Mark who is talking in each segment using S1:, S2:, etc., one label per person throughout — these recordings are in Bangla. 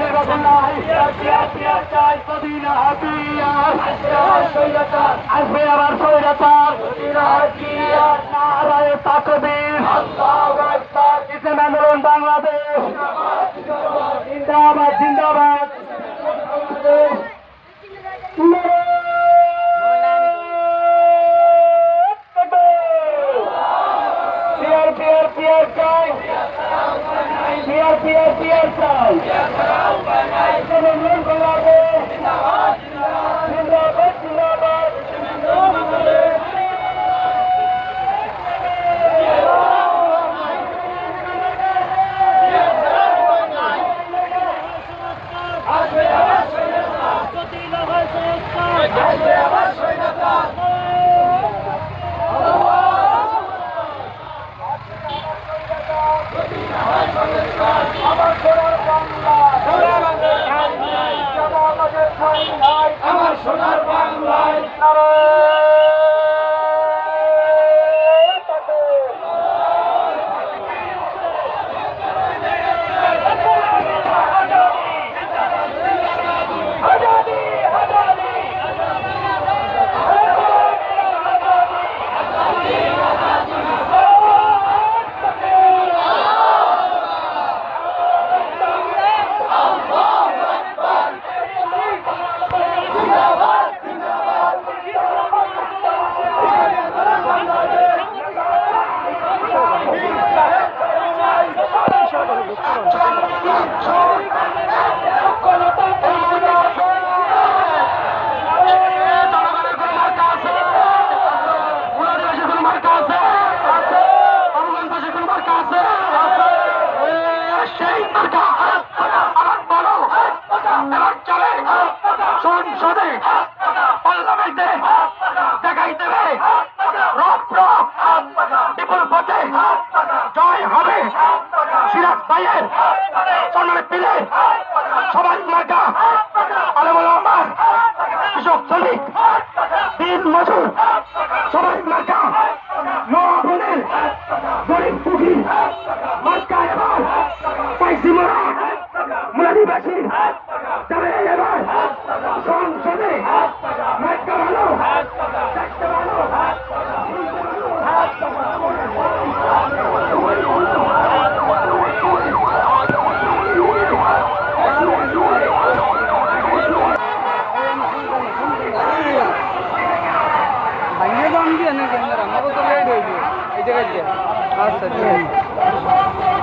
S1: নির্বাচন নাই, চাই মদিনা হাতিয়ার, আসবে আবার স্বৈরাচার, নারায়ে তাকবীর, ইসলামী আন্দোলন বাংলাদেশ, জিন্দাবাদ জিন্দাবাদ। আমার সোনার বাংলায় সংসদে পার্লামেন্টে দেখাই দেবে রব রব বিপুল পথে জয় হবে সিরাজ ভাইয়ের সম্মানের পীরে সবাই মার্কা আলেমুল আমার কৃষক শ্রমিক দিন মজুর সবাই মার্কা নবাবের গরিব দুঃখী মার্কা এবার পাইছি মোরা মুরাদিবাসী যাবে এবার সংসদে মার্কা ভালো দেখতে ভালো
S2: ভাঙিয়ে দাম দিয়ে নাকি আমাকে তো রেড হয়ে গিয়ে এই জায়গায় আচ্ছা ঠিক আছে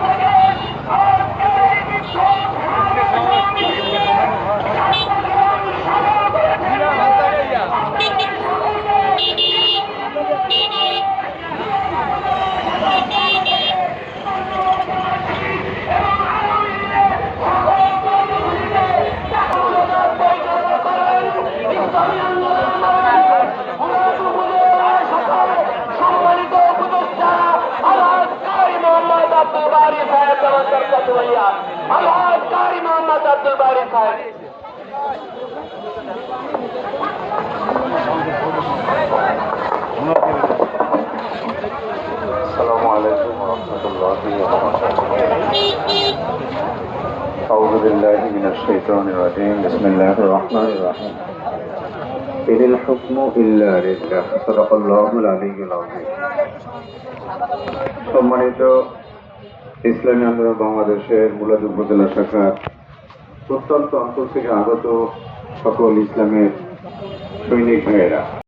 S2: মোহাম্মদ আব্দুল বারি সাহেব
S3: আসসালামু আলাইকুম ওয়া রাহমাতুল্লাহি ওয়া বারাকাতুহু আউযু বিল্লাহি মিনাশ শাইতানির রাজীম বিসমিল্লাহির রহমানির রহিম ইনিল হুকমু ইল্লা লিল্লাহ সাদাকাল্লাহুল আলিয়্যুল আযীম। সম্মানিত ইসলামী আন্দোলন বাংলাদেশের মুলাদ উপজেলা শাখার প্রত্যন্ত অঞ্চল থেকে আগত সকল ইসলামের সৈনিক ভাইয়েরা,